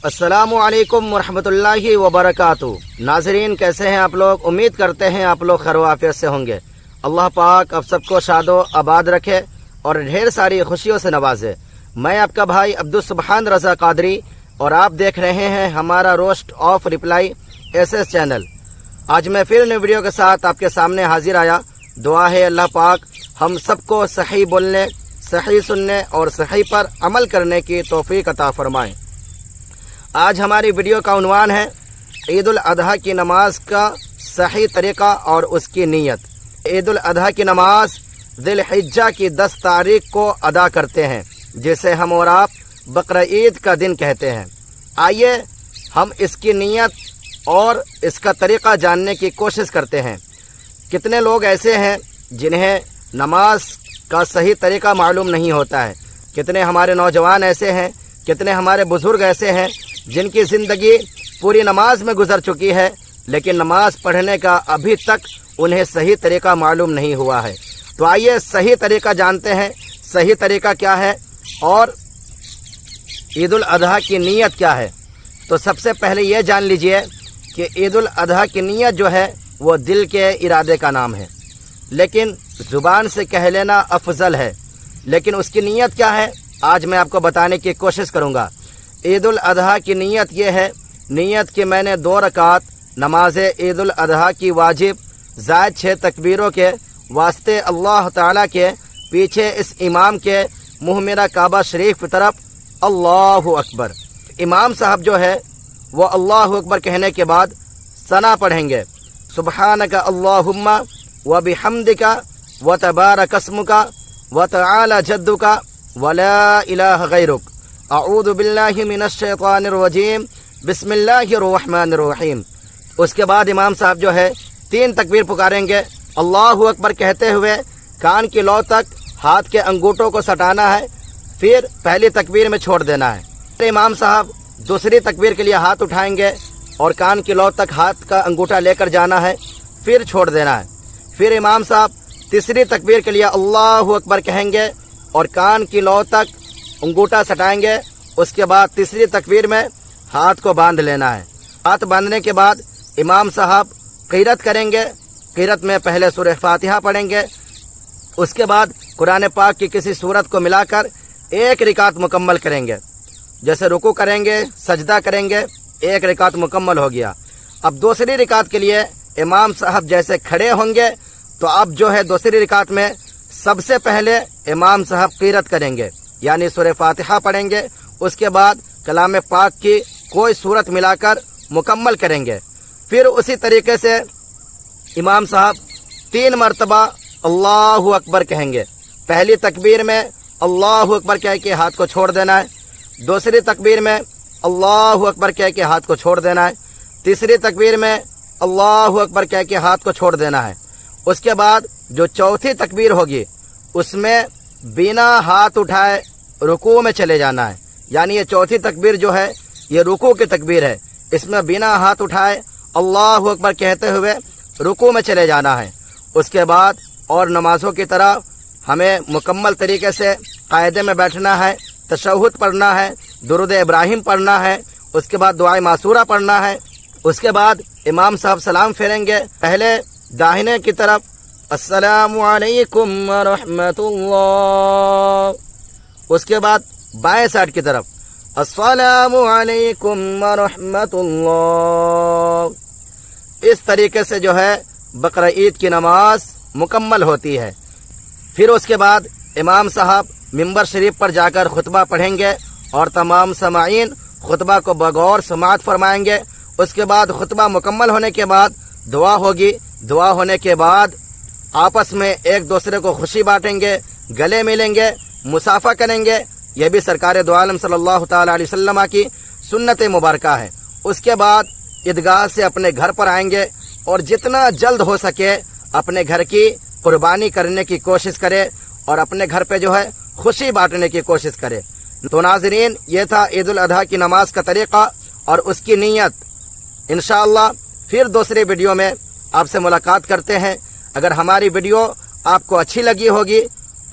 अस्सलामु अलैकुम वरहमतुल्लाहि वबरकातुहू। नाजरीन, कैसे हैं आप लोग? उम्मीद करते हैं आप लोग खैर आफियत से होंगे। अल्लाह पाक आप सबको शादो आबाद रखे और ढेर सारी खुशियों से नवाजे। मैं आपका भाई अब्दुल सुबहान रजा कादरी और आप देख रहे हैं हमारा roast of reply SS channel. आज मैं फिर नई वीडियो के साथ आपके सामने हाजिर आया। दुआ है अल्लाह पाक हम सबको सही बोलने, सही सुनने और सही पर अमल करने की तौफीक अता फरमाए। आज हमारी वीडियो का उन्वान है ईद उल अजहा की नमाज का सही तरीका और उसकी नीयत। ईद उल अजहा की नमाज ज़िलहिज्जा की 10 तारीख को अदा करते हैं, जिसे हम और आप बकरा ईद का दिन कहते हैं। आइए हम इसकी नीयत और इसका तरीका जानने की कोशिश करते हैं। कितने लोग ऐसे हैं जिन्हें नमाज का सही तरीका मालूम नहीं होता है। कितने हमारे नौजवान ऐसे हैं, कितने हमारे बुजुर्ग ऐसे हैं जिनकी ज़िंदगी पूरी नमाज में गुजर चुकी है, लेकिन नमाज पढ़ने का अभी तक उन्हें सही तरीका मालूम नहीं हुआ है। तो आइए सही तरीका जानते हैं। सही तरीका क्या है और ईद उल अजहा की नीयत क्या है। तो सबसे पहले ये जान लीजिए कि ईद उल अजहा की नीयत जो है वो दिल के इरादे का नाम है, लेकिन ज़ुबान से कह लेना अफजल है। लेकिन उसकी नीयत क्या है आज मैं आपको बताने की कोशिश करूँगा। ईद उल अजहा की नीयत ये है, नीयत कि मैंने 2 रकात नमाज ईद उल अजहा की वाजिब ज़ायद 6 तकबीरों के वास्ते अल्लाह ताला के पीछे इस इमाम के मुँह मेरा काबा शरीफ की तरफ अल्लाहु अकबर। इमाम साहब जो है वो अल्लाहु अकबर कहने के बाद सना पढ़ेंगे, सुबहानका अल्लाहुम्मा व बिहम्दिका व तबारक अस्मुका व तआला जद्दुका व ला इलाहा गैरुक अऊज़ु बिल्लाहि मिनश शैतानिर रजीम बिस्मिल्लाहिर रहमानिर रहीम। उसके बाद इमाम साहब जो है 3 तकबीर पुकारेंगे। अल्लाहु अकबर कहते हुए कान की लौ तक हाथ के अंगूठों को सटाना है, फिर पहली तकबीर में छोड़ देना है। फिर इमाम साहब दूसरी तकबीर के लिए हाथ उठाएंगे और कान की लौ तक हाथ का अंगूठा लेकर जाना है, फिर छोड़ देना है। फिर इमाम साहब तीसरी तकबीर के लिए अल्लाहु अकबर कहेंगे और कान की लौ तक अंगूठा सटाएंगे। उसके बाद तीसरी तकबीर में हाथ को बांध लेना है। हाथ बांधने के बाद इमाम साहब क़ीरत करेंगे। क़ीरत में पहले सूरह फातिहा पढ़ेंगे, उसके बाद कुरान पाक की किसी सूरत को मिलाकर 1 रिकात मुकम्मल करेंगे। जैसे रुकू करेंगे, सजदा करेंगे, 1 रिकात मुकम्मल हो गया। अब दूसरी रिकात के लिए इमाम साहब जैसे खड़े होंगे तो अब जो है दूसरी रिकात में सबसे पहले इमाम साहब क़ीरत करेंगे, यानी सूरह फातिहा पढ़ेंगे। उसके बाद कलाम पाक की कोई सूरत मिलाकर मुकम्मल करेंगे। फिर उसी तरीके से इमाम साहब 3 मरतबा अल्लाहु अकबर कहेंगे। पहली तकबीर में अल्लाहु अकबर कह के हाथ को छोड़ देना है, दूसरी तकबीर में अल्लाहु अकबर कह के हाथ को छोड़ देना है, तीसरी तकबीर में अल्लाहु अकबर कह के हाथ को छोड़ देना है। उसके बाद जो चौथी तकबीर होगी उसमें बिना हाथ उठाए रुकू में चले जाना है, यानी ये चौथी तकबीर जो है ये रुकू की तकबीर है। इसमें बिना हाथ उठाए अल्लाहु अकबर कहते हुए रुकू में चले जाना है। उसके बाद और नमाजों की तरह हमें मुकम्मल तरीके से कायदे में बैठना है, तशहुद पढ़ना है, दुरूद इब्राहिम पढ़ना है, उसके बाद दुआए मासूरा पढ़ना है। उसके बाद इमाम साहब सलाम फेरेंगे, पहले दाहिने की तरफ अस्सलामु अलैकुम व रहमतुल्लाह, उसके बाद बाएं साइड की तरफ अस्सलामु अलैकुम व रहमतुल्लाह। इस तरीके से जो है बकरा ईद की नमाज मुकम्मल होती है। फिर उसके बाद इमाम साहब मिंबर शरीफ पर जाकर खुतबा पढ़ेंगे और तमाम समाईन खुतबा को बगौर समाअत फरमाएंगे। उसके बाद खुतबा मुकम्मल होने के बाद दुआ होगी। दुआ होने के बाद आपस में एक दूसरे को खुशी बांटेंगे, गले मिलेंगे, मुसाफा करेंगे। यह भी सरकार दो आलम सल्लल्लाहु तआला अलैहि वसल्लम की सुन्नत मुबारका है। उसके बाद ईदगाह से अपने घर पर आएंगे और जितना जल्द हो सके अपने घर की कुर्बानी करने की कोशिश करे और अपने घर पे जो है खुशी बांटने की कोशिश करे। तो नाज़रीन, ये था ईद उल अजहा की नमाज का तरीका और उसकी नीयत। इंशाअल्लाह फिर दूसरे वीडियो में आपसे मुलाकात करते हैं। अगर हमारी वीडियो आपको अच्छी लगी होगी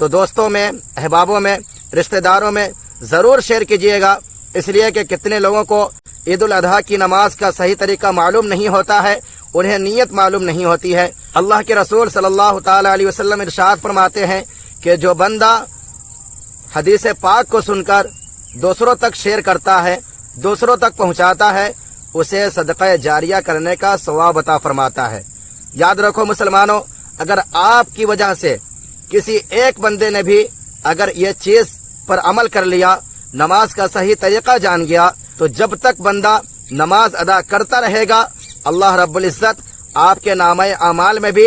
तो दोस्तों में, अहबाबों में, रिश्तेदारों में ज़रूर शेयर कीजिएगा اس لیے کہ کتنے لوگوں کو عید الاضحیٰ کی نماز کا صحیح طریقہ معلوم نہیں ہوتا ہے، انہیں نیت معلوم نہیں ہوتی ہے۔ اللہ کے رسول صلی اللہ تعالی علیہ وسلم ارشاد فرماتے ہیں کہ جو بندہ حدیث پاک کو سن کر دوسروں تک شیئر کرتا ہے، دوسروں تک پہنچاتا ہے، اسے صدقہ جاریہ کرنے کا ثواب عطا فرماتا ہے۔ یاد رکھو مسلمانوں، اگر آپ کی وجہ سے کسی ایک بندے نے بھی اگر یہ چیز پر عمل کر لیا، نماز کا صحیح طریقہ جان گیا، تو جب تک بندہ نماز ادا کرتا رہے گا، اللہ رب العزت آپ کے نامہ اعمال میں بھی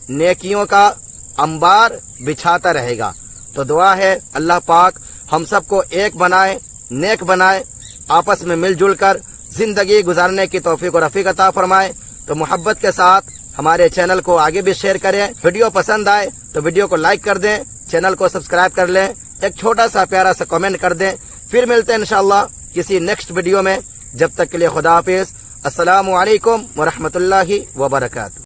نیکیوں کا انبار بچھاتا رہے گا۔ تو دعا ہے اللہ پاک ہم سب کو ایک بنائے، نیک بنائے، آپس میں مل جل کر زندگی گزارنے کی توفیق و رفیق عطا فرمائے۔ تو محبت کے ساتھ ہمارے چینل کو آگے بھی شیئر کریں، ویڈیو پسند آئے تو ویڈیو کو لائک کر دیں، چینل کو سبسکرائب کر لیں، ایک چھوٹا سا پیارا سا کامنٹ کر دیں۔ پھر ملتے ہیں انشاءاللہ کسی نیکسٹ ویڈیو میں، جب تک کے لیے خدا حافظ۔ السلام علیکم ورحمۃ اللہ وبرکاتہ۔